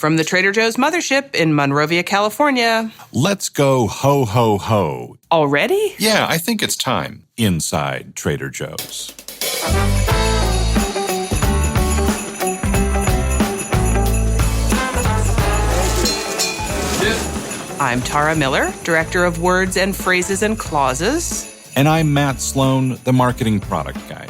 From the Trader Joe's mothership in Monrovia, California. Let's go ho, ho, ho. Already? Yeah, I think it's time. Inside Trader Joe's. I'm Tara Miller, Director of Words and Phrases and Clauses. And I'm Matt Sloan, the Marketing Product Guy.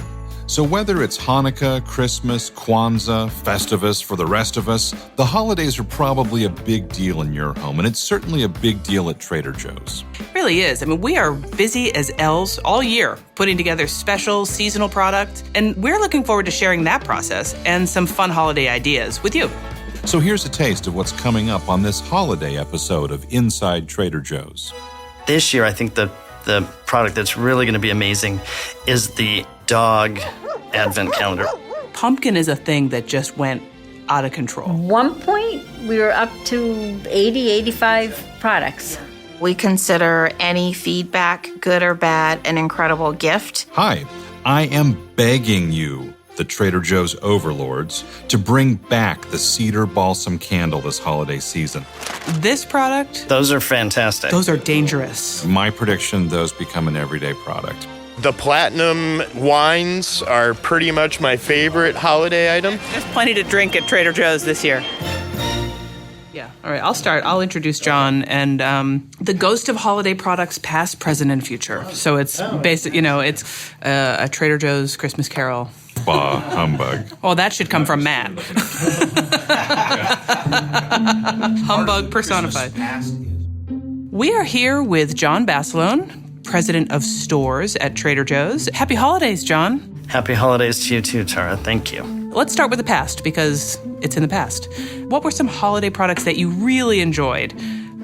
So whether it's Hanukkah, Christmas, Kwanzaa, Festivus for the rest of us, the holidays are probably a big deal in your home, and it's certainly a big deal at Trader Joe's. It really is. I mean, we are busy as elves all year, putting together special seasonal products, and we're looking forward to sharing that process and some fun holiday ideas with you. So here's a taste of what's coming up on this holiday episode of Inside Trader Joe's. This year, I think the product that's really going to be amazing is the dog advent calendar. Pumpkin is a thing that just went out of control. One point, we were up to 80, 85 products. We consider any feedback, good or bad, an incredible gift. Hi, I am begging you, the Trader Joe's overlords, to bring back the cedar balsam candle this holiday season. This product, Those are fantastic. those are dangerous. My prediction, those become an everyday product. The platinum wines are pretty much my favorite holiday item. There's plenty to drink at Trader Joe's this year. Yeah, all right, I'll start. I'll introduce John and the ghost of holiday products, past, present, and future. So it's basic, it's a Trader Joe's Christmas Carol. Bah, humbug. Oh, that should come from Matt. Humbug personified. We are here with John Basilone, President of Stores at Trader Joe's. Happy holidays, John. Happy holidays to you too, Tara. Thank you. Let's start with the past because it's in the past. What were some holiday products that you really enjoyed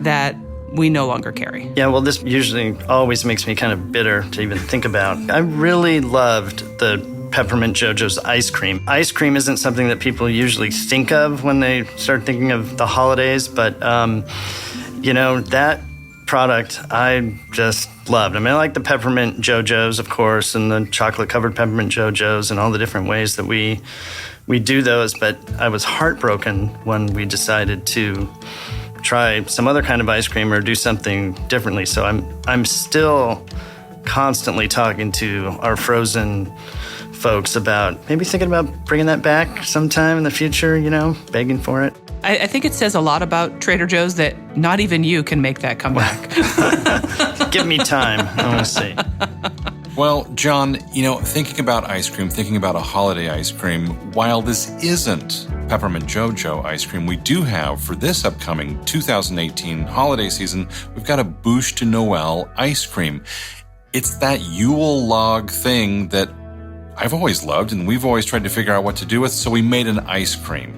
that we no longer carry? Yeah, well, this usually always makes me kind of bitter to even think about. I really loved the Peppermint JoJo's ice cream. Ice cream isn't something that people usually think of when they start thinking of the holidays, but, that product I just loved. I mean, I like the Peppermint JoJo's, of course, and the chocolate-covered Peppermint JoJo's and all the different ways that we do those, but I was heartbroken when we decided to try some other kind of ice cream or do something differently. So I'm still constantly talking to our frozen folks about maybe thinking about bringing that back sometime in the future, begging for it. I think it says a lot about Trader Joe's that not even you can make that come back. Give me time. I want to see. Well, John, thinking about ice cream, thinking about a holiday ice cream, while this isn't Peppermint JoJo ice cream, we do have, for this upcoming 2018 holiday season, we've got a Bûche de Noël ice cream. It's that Yule log thing that I've always loved, and we've always tried to figure out what to do with, so we made an ice cream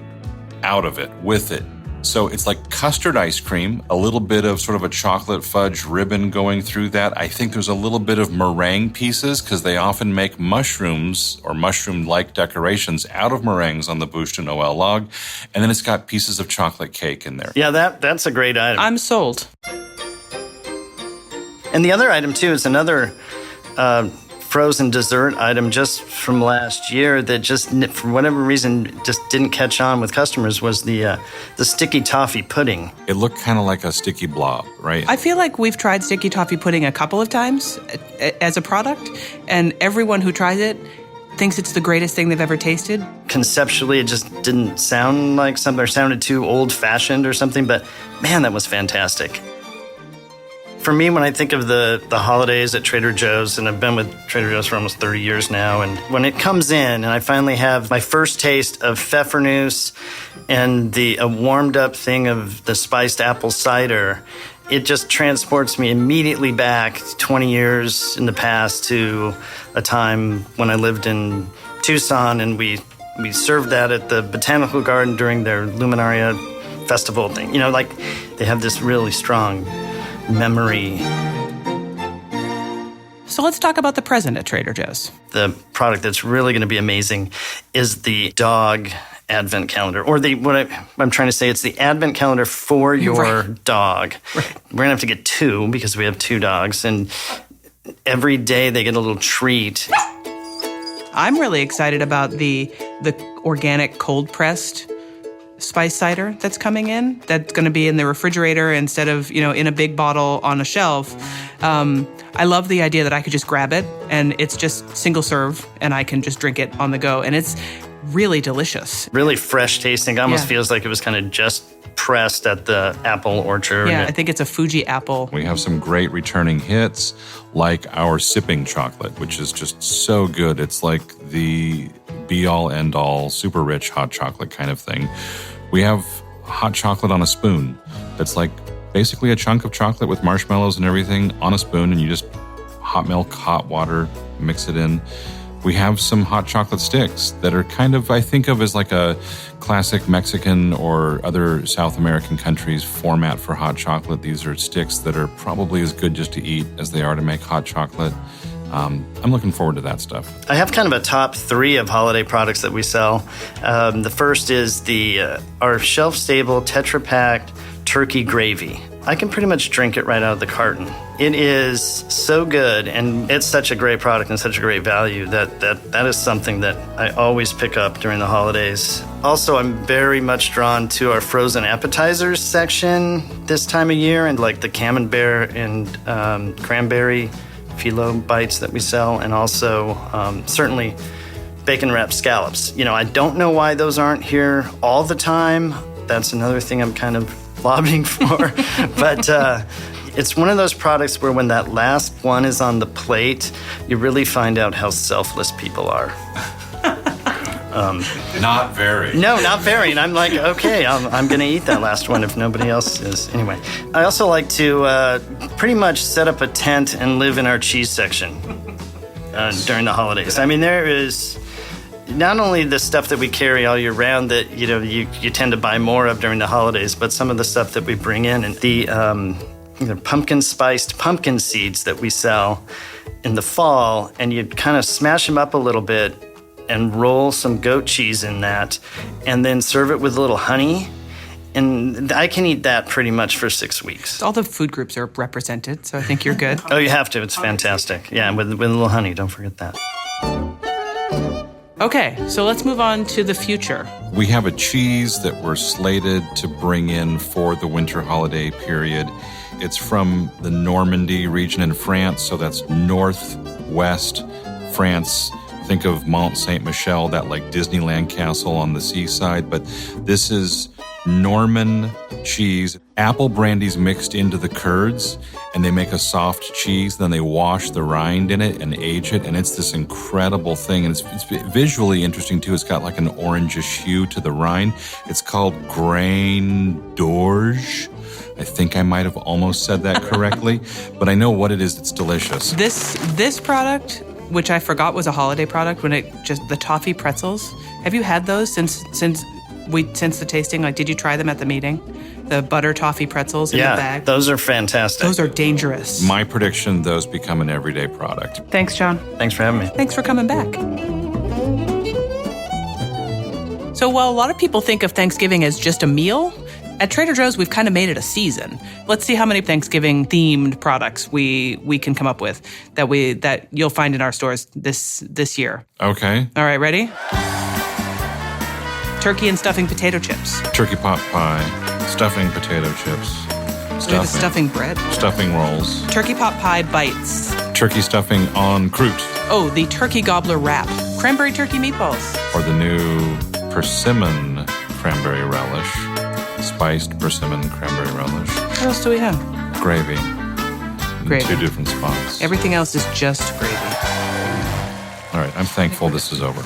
out of it, with it. So it's like custard ice cream, a little bit of sort of a chocolate fudge ribbon going through that. I think there's a little bit of meringue pieces because they often make mushrooms or mushroom-like decorations out of meringues on the Bûche de Noël log. And then it's got pieces of chocolate cake in there. Yeah, that's a great item. I'm sold. And the other item, too, is another frozen dessert item just from last year that just, for whatever reason, just didn't catch on with customers was the sticky toffee pudding. It looked kind of like a sticky blob, right? I feel like we've tried sticky toffee pudding a couple of times as a product, and everyone who tries it thinks it's the greatest thing they've ever tasted. Conceptually, it just didn't sound like something, or sounded too old-fashioned or something, but man, that was fantastic. For me, when I think of the holidays at Trader Joe's, and I've been with Trader Joe's for almost 30 years now, and when it comes in and I finally have my first taste of pfeffernusse and a warmed up thing of the spiced apple cider, it just transports me immediately back 20 years in the past to a time when I lived in Tucson, and we served that at the Botanical Garden during their Luminaria festival thing. They have this really strong memory. So let's talk about the present at Trader Joe's. The product that's really going to be amazing is the dog advent calendar, or I'm trying to say it's the advent calendar for your dog. Right. We're going to have to get two because we have two dogs, and every day they get a little treat. I'm really excited about the organic cold pressed spice cider that's coming in. That's going to be in the refrigerator instead of, in a big bottle on a shelf. I love the idea that I could just grab it and it's just single serve and I can just drink it on the go. And it's really delicious. Really fresh tasting. It almost feels like it was kind of just pressed at the apple orchard. Yeah, I think it's a Fuji apple. We have some great returning hits, like our sipping chocolate, which is just so good. It's like the be-all, end-all, super rich hot chocolate kind of thing. We have hot chocolate on a spoon. That's like basically a chunk of chocolate with marshmallows and everything on a spoon, and you just hot milk, hot water, mix it in. We have some hot chocolate sticks that are kind of, I think of as like a classic Mexican or other South American countries format for hot chocolate. These are sticks that are probably as good just to eat as they are to make hot chocolate. I'm looking forward to that stuff. I have kind of a top 3 of holiday products that we sell. The first is our shelf-stable Tetra-Pak turkey gravy. I can pretty much drink it right out of the carton. It is so good, and it's such a great product and such a great value that is something that I always pick up during the holidays. Also, I'm very much drawn to our frozen appetizers section this time of year, and like the camembert and cranberry phyllo bites that we sell, and also certainly bacon wrapped scallops. I don't know why those aren't here all the time. That's another thing I'm kind of lobbying for. But it's one of those products where when that last one is on the plate, you really find out how selfless people are. Not very. No, not very. And I'm like, okay, I'm going to eat that last one if nobody else is. Anyway, I also like to pretty much set up a tent and live in our cheese section during the holidays. I mean, there is not only the stuff that we carry all year round that you tend to buy more of during the holidays, but some of the stuff that we bring in, and the pumpkin spiced pumpkin seeds that we sell in the fall, and you kind of smash them up a little bit and roll some goat cheese in that, and then serve it with a little honey. And I can eat that pretty much for 6 weeks. All the food groups are represented, so I think you're good. Oh, you have to. It's fantastic. Yeah, with a little honey. Don't forget that. Okay, so let's move on to the future. We have a cheese that we're slated to bring in for the winter holiday period. It's from the Normandy region in France, so that's northwest France. Think of Mont Saint-Michel, that like Disneyland castle on the seaside, but this is Norman cheese. Apple brandy's mixed into the curds, and they make a soft cheese. Then they wash the rind in it and age it, and it's this incredible thing. And it's visually interesting too. It's got like an orangish hue to the rind. It's called Grain d'Orge. I think I might have almost said that correctly, but I know what it is. It's delicious. This product, which I forgot was a holiday product, the Toffee pretzels. Have you had those since the tasting? Like, did you try them at the meeting? The butter toffee pretzels in the bag? Yeah, those are fantastic. Those are dangerous. My prediction, those become an everyday product. Thanks, John. Thanks for having me. Thanks for coming back. So while a lot of people think of Thanksgiving as just a meal, at Trader Joe's, we've kind of made it a season. Let's see how many Thanksgiving-themed products we can come up with that you'll find in our stores this year. Okay. All right, ready? Turkey and stuffing potato chips. Turkey pot pie, stuffing potato chips, We have a stuffing bread. stuffing rolls, Turkey pot pie bites. turkey stuffing en croûte, Oh, the turkey gobbler wrap. Cranberry turkey meatballs. or the new persimmon cranberry relish, spiced persimmon cranberry relish, What else do we have? gravy, Gravy. in 2 different spots. Everything else is just gravy. All right, I'm thankful this is over.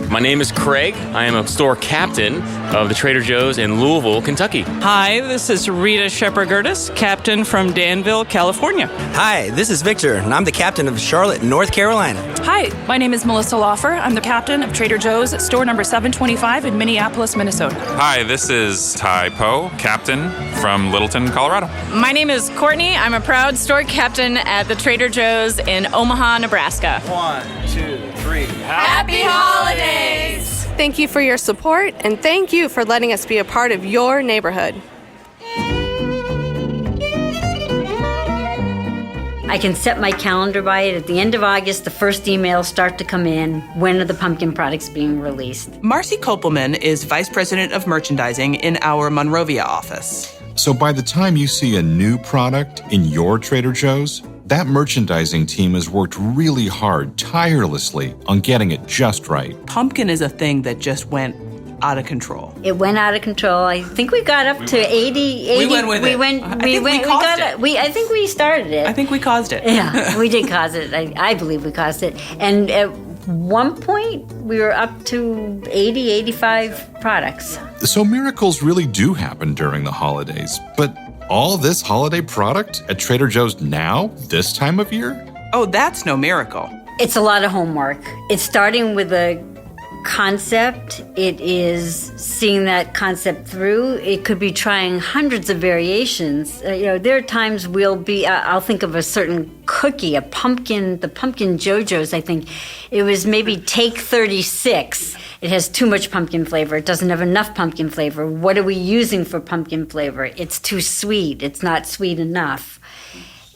My name is Craig. I am a store captain of the Trader Joe's in Louisville, Kentucky. Hi, this is Rita Shepard-Gertis, captain from Danville, California. Hi, this is Victor, and I'm the captain of Charlotte, North Carolina. Hi, my name is Melissa Lawfer. I'm the captain of Trader Joe's at store number 725 in Minneapolis, Minnesota. Hi, this is Ty Poe, captain from Littleton, Colorado. My name is Courtney. I'm a proud store captain at the Trader Joe's in Omaha, Nebraska. 1, 2, 3. Happy holidays! Thank you for your support, and thank you for letting us be a part of your neighborhood. I can set my calendar by it. At the end of August, the first emails start to come in. When are the pumpkin products being released? Marcy Kopelman is Vice President of Merchandising in our Monrovia office. So by the time you see a new product in your Trader Joe's, that merchandising team has worked really hard, tirelessly, on getting it just right. Pumpkin is a thing that just went out of control. It went out of control. I think we got up to 80. We went with it. I think we started it. I think we caused it. Yeah, we did cause it. I believe we caused it. And at one point, we were up to 80, 85 products. So miracles really do happen during the holidays. But all this holiday product at Trader Joe's now, this time of year? Oh, that's no miracle. It's a lot of homework. It's starting with a concept. It is seeing that concept through. It could be trying hundreds of variations. There are times I'll think of a certain cookie, the pumpkin JoJo's, I think. It was maybe take 36. It has too much pumpkin flavor. It doesn't have enough pumpkin flavor. What are we using for pumpkin flavor? It's too sweet. It's not sweet enough.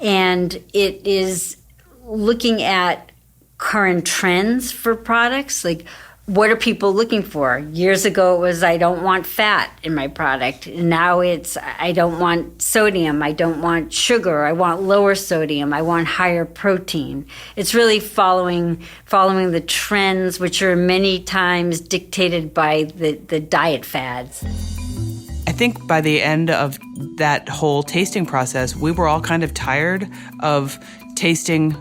And it is looking at current trends for products, like what are people looking for? Years ago, it was, I don't want fat in my product. Now it's, I don't want sodium. I don't want sugar. I want lower sodium. I want higher protein. It's really following the trends, which are many times dictated by the diet fads. I think by the end of that whole tasting process, we were all kind of tired of tasting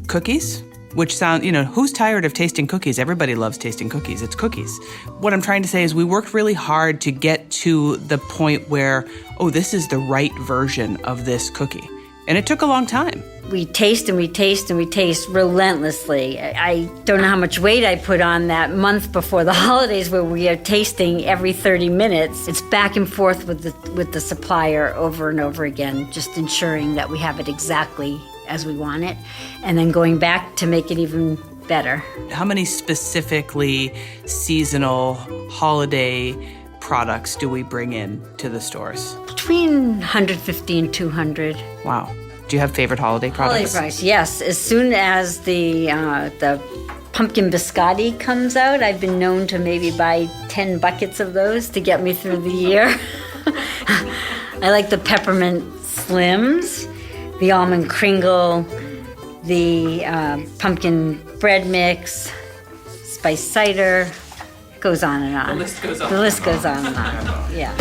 cookies. Which sound, who's tired of tasting cookies? Everybody loves tasting cookies. It's cookies. What I'm trying to say is we worked really hard to get to the point where, this is the right version of this cookie. And it took a long time. We taste and we taste and we taste relentlessly. I don't know how much weight I put on that month before the holidays where we are tasting every 30 minutes. It's back and forth with the supplier over and over again, just ensuring that we have it exactly as we want it, and then going back to make it even better. How many specifically seasonal holiday products do we bring in to the stores? Between 150 and 200. Wow. Do you have favorite holiday products? Holiday products, yes. As soon as the pumpkin biscotti comes out, I've been known to maybe buy 10 buckets of those to get me through the year. I like the peppermint slims, the almond kringle, the pumpkin bread mix, spice cider. It goes on and on. The list goes on. The list goes on and on. Yeah.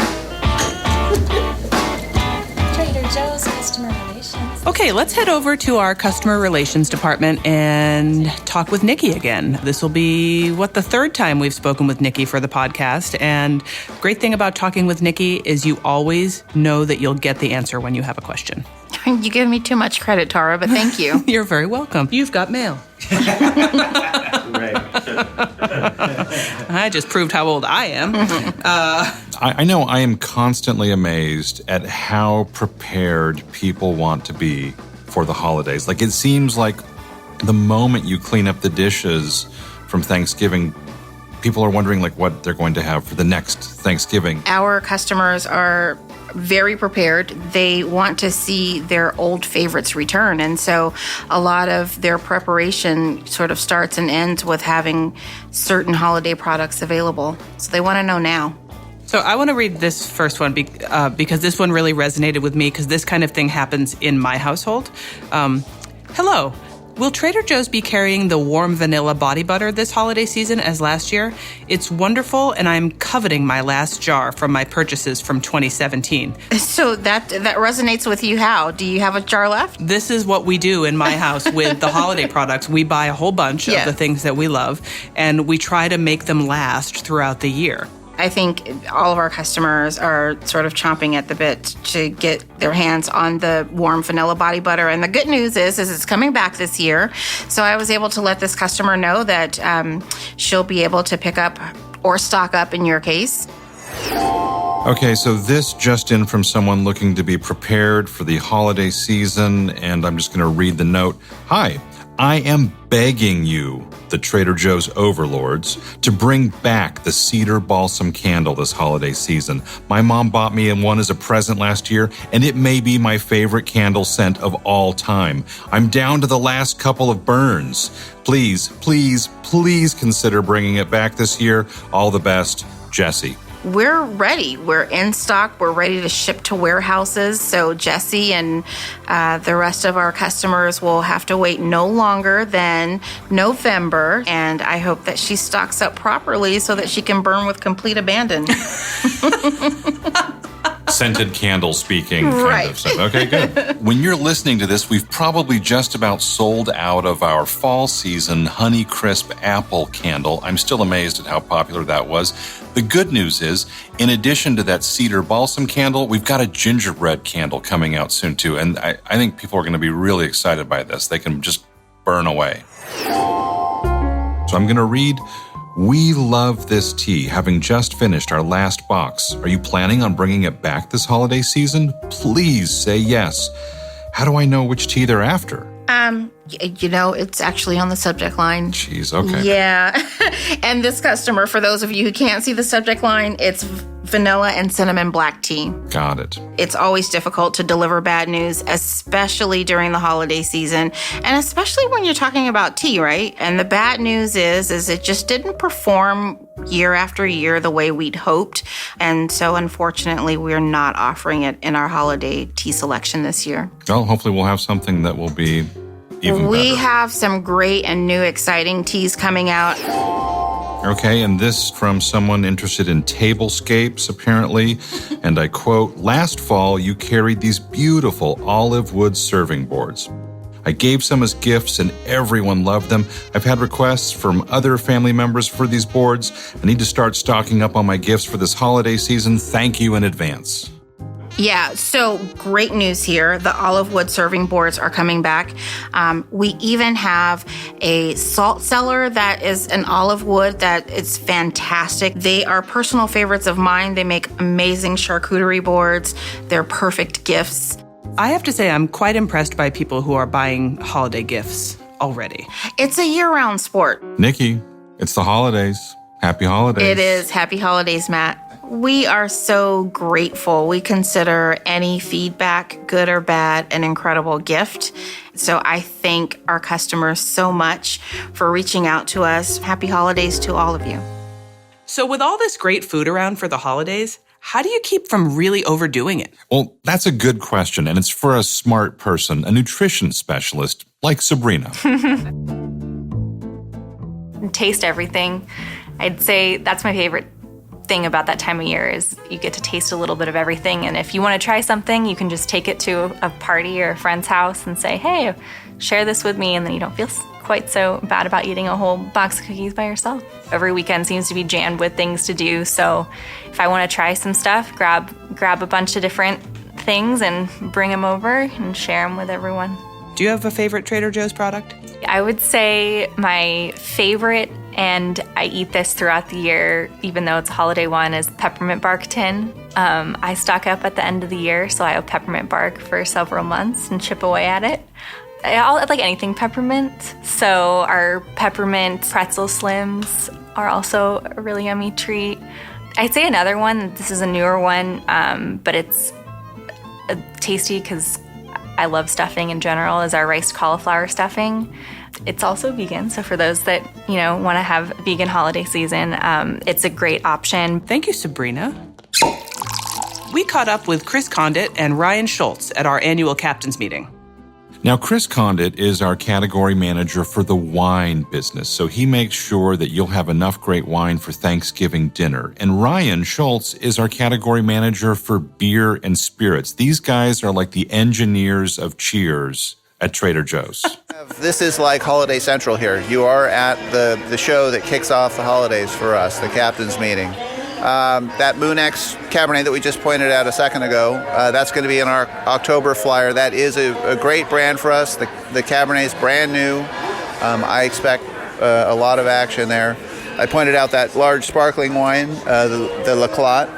Trader Joe's Customer Relations. Okay, let's head over to our Customer Relations Department and talk with Nikki again. This will be, the third time we've spoken with Nikki for the podcast. And great thing about talking with Nikki is you always know that you'll get the answer when you have a question. You give me too much credit, Tara, but thank you. You're very welcome. You've got mail. Right. I just proved how old I am. I know I am constantly amazed at how prepared people want to be for the holidays. Like, it seems like the moment you clean up the dishes from Thanksgiving, people are wondering what they're going to have for the next Thanksgiving. Our customers are very prepared. They want to see their old favorites return. And so a lot of their preparation sort of starts and ends with having certain holiday products available. So they want to know now. So I want to read this first one because this one really resonated with me because this kind of thing happens in my household. Hello. Will Trader Joe's be carrying the warm vanilla body butter this holiday season as last year? It's wonderful, and I'm coveting my last jar from my purchases from 2017. So that resonates with you how? Do you have a jar left? This is what we do in my house with the holiday products. We buy a whole bunch of the things that we love, and we try to make them last throughout the year. I think all of our customers are sort of chomping at the bit to get their hands on the warm vanilla body butter. And the good news is it's coming back this year. So I was able to let this customer know that she'll be able to pick up or stock up in your case. Okay, so this just in from someone looking to be prepared for the holiday season, and I'm just going to read the note. Hi, I am begging you. the Trader Joe's overlords, to bring back the cedar balsam candle this holiday season. My mom bought me one as a present last year, and it may be my favorite candle scent of all time. I'm down to the last couple of burns. Please, please, please consider bringing it back this year. All the best, Jesse. We're ready. We're in stock. We're ready to ship to warehouses. So Jesse and the rest of our customers will have to wait no longer than November. And I hope that she stocks up properly so that she can burn with complete abandon. Scented candle speaking kind of stuff. Okay, good. When you're listening to this, we've probably just about sold out of our fall season Honey Crisp apple candle. I'm still amazed at how popular that was. The good news is, in addition to that cedar balsam candle, we've got a gingerbread candle coming out soon too. And I think people are going to be really excited by this. They can just burn away. So I'm going to read, "We love this tea, having just finished our last box. Are you planning on bringing it back this holiday season? Please say yes. How do I know which tea they're after?" It's actually on the subject line. Jeez, okay. Yeah. And this customer, for those of you who can't see the subject line, it's vanilla and cinnamon black tea. Got it. It's always difficult to deliver bad news, especially during the holiday season, and especially when you're talking about tea, right? And the bad news is it just didn't perform year after year the way we'd hoped. And so unfortunately, we're not offering it in our holiday tea selection this year. Well, hopefully we'll have something that will be even We better. have some great and new exciting teas coming out. Okay, and this from someone interested in tablescapes, apparently. And I quote, "Last fall, you carried these beautiful olive wood serving boards. I gave some as gifts and everyone loved them. I've had requests from other family members for these boards. I need to start stocking up on my gifts for this holiday season. Thank you in advance." Yeah, so great news here. The olive wood serving boards are coming back. We even have a salt cellar that is an olive wood that is fantastic. They are personal favorites of mine. They make amazing charcuterie boards. They're perfect gifts. I have to say, I'm quite impressed by people who are buying holiday gifts already. It's a year-round sport. Nikki, it's the holidays. Happy holidays. It is. Happy holidays, Matt. We are so grateful. We consider any feedback, good or bad, an incredible gift. So I thank our customers so much for reaching out to us. Happy holidays to all of you. So with all this great food around for the holidays, how do you keep from really overdoing it? Well, that's a good question, and it's for a smart person, a nutrition specialist like Sabrina. Taste everything. I'd say that's my favorite thing about that time of year is you get to taste a little bit of everything. And if you want to try something, you can just take it to a party or a friend's house and say, "Hey, share this with me," and then you don't feel quite so bad about eating a whole box of cookies by yourself. Every weekend seems to be jammed with things to do, so if I want to try some stuff, grab a bunch of different things and bring them over and share them with everyone. Do you have a favorite Trader Joe's product? I would say my favorite, and I eat this throughout the year, even though it's a holiday one, is peppermint bark tin. I stock up at the end of the year, so I have peppermint bark for several months and chip away at it. I like anything peppermint, so our peppermint pretzel slims are also a really yummy treat. I'd say another one, this is a newer one, but it's tasty because I love stuffing in general, is our riced cauliflower stuffing. It's also vegan, so for those that, want to have vegan holiday season, it's a great option. Thank you, Sabrina. We caught up with Chris Condit and Ryan Schultz at our annual captain's meeting. Now, Chris Condit is our category manager for the wine business, so he makes sure that you'll have enough great wine for Thanksgiving dinner. And Ryan Schultz is our category manager for beer and spirits. These guys are like the engineers of Cheers at Trader Joe's. This is like Holiday Central here. You are at the show that kicks off the holidays for us, the captain's meeting. That Moon X Cabernet that we just pointed out a second ago, that's going to be in our October flyer. That is a great brand for us. The Cabernet is brand new. I expect a lot of action there. I pointed out that large sparkling wine, the La Clotte.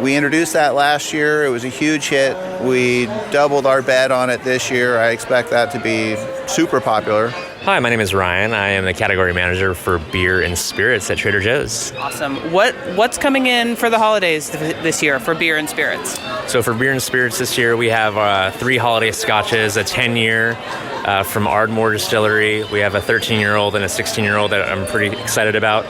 We introduced that last year. It was a huge hit. We doubled our bet on it this year. I expect that to be super popular. Hi, my name is Ryan. I am the category manager for beer and spirits at Trader Joe's. Awesome. What's coming in for the holidays this year for beer and spirits? So for beer and spirits this year, we have 3 holiday scotches, a 10-year from Ardmore Distillery. We have a 13-year-old and a 16-year-old that I'm pretty excited about.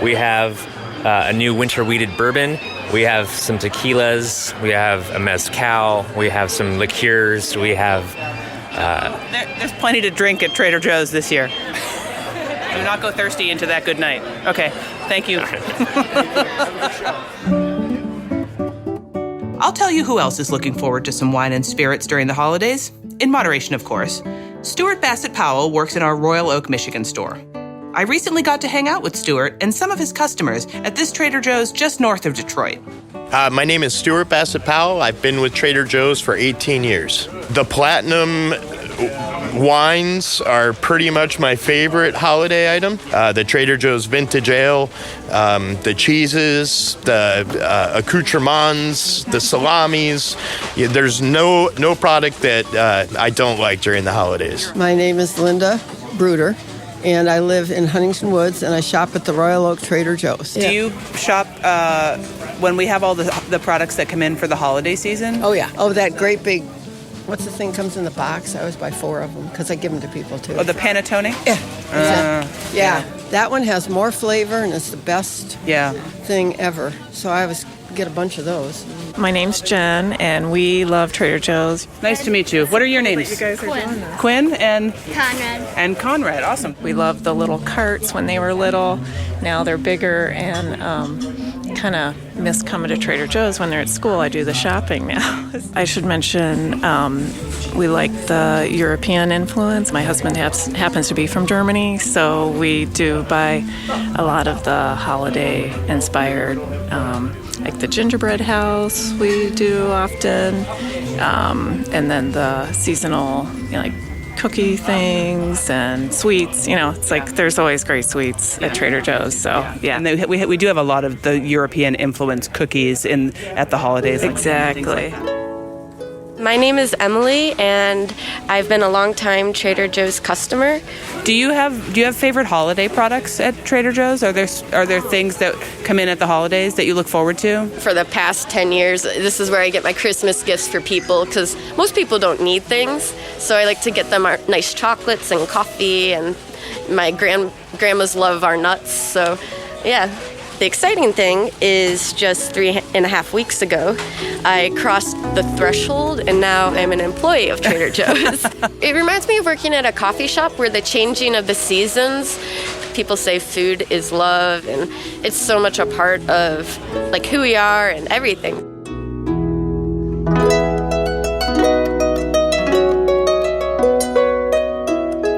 We have a new winter wheated bourbon. We have some tequilas. We have a mezcal. We have some liqueurs. We have... There's plenty to drink at Trader Joe's this year. Do not go thirsty into that good night. Okay, thank you. I'll tell you who else is looking forward to some wine and spirits during the holidays. In moderation, of course. Stuart Bassett Powell works in our Royal Oak, Michigan store. I recently got to hang out with Stuart and some of his customers at this Trader Joe's just north of Detroit. My name is Stuart Bassett Powell. I've been with Trader Joe's for 18 years. The Platinum wines are pretty much my favorite holiday item. The Trader Joe's Vintage Ale, the cheeses, the accoutrements, the salamis. Yeah, there's no product that I don't like during the holidays. My name is Linda Bruder, and I live in Huntington Woods, and I shop at the Royal Oak Trader Joe's. Do you shop when we have all the products that come in for the holiday season? Oh, yeah. Oh, that great big, what's the thing comes in the box? I always buy 4 of them because I give them to people, too. Oh, the panettone? Yeah. That one has more flavor, and it's the best thing ever. So I always get a bunch of those. My name's Jen, and we love Trader Joe's. Nice to meet you. What are your names? You guys are doing that. Quinn and Conrad. And Conrad. Awesome. We loved the little carts when they were little. Now they're bigger, and kind of miss coming to Trader Joe's when they're at school. I do the shopping now. I should mention we like the European influence. My husband happens to be from Germany, so we do buy a lot of the holiday-inspired, like the gingerbread house we do often, and then the seasonal, like cookie things and sweets. It's like there's always great sweets at Trader Joe's. So yeah, and we do have a lot of the European influence cookies at the holidays. Exactly. My name is Emily, and I've been a long-time Trader Joe's customer. Do you have favorite holiday products at Trader Joe's? Are there things that come in at the holidays that you look forward to? For the past 10 years, this is where I get my Christmas gifts for people, because most people don't need things. So I like to get them our nice chocolates and coffee, and my grandmas love our nuts. So yeah. The exciting thing is just 3.5 weeks ago, I crossed the threshold, and now I'm an employee of Trader Joe's. It reminds me of working at a coffee shop where the changing of the seasons, people say food is love, and it's so much a part of like who we are and everything.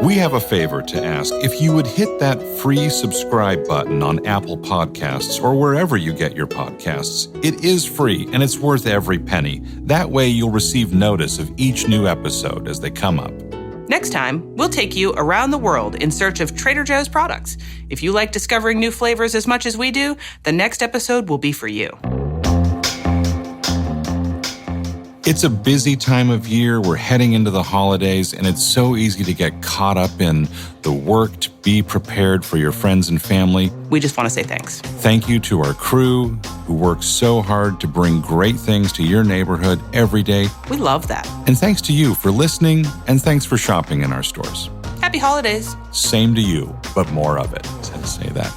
We have a favor to ask. If you would hit that free subscribe button on Apple Podcasts or wherever you get your podcasts, it is free and it's worth every penny. That way you'll receive notice of each new episode as they come up. Next time, we'll take you around the world in search of Trader Joe's products. If you like discovering new flavors as much as we do, the next episode will be for you. It's a busy time of year. We're heading into the holidays, and it's so easy to get caught up in the work to be prepared for your friends and family. We just want to say thanks. Thank you to our crew who works so hard to bring great things to your neighborhood every day. We love that. And thanks to you for listening, and thanks for shopping in our stores. Happy holidays. Same to you, but more of it. I had to say that.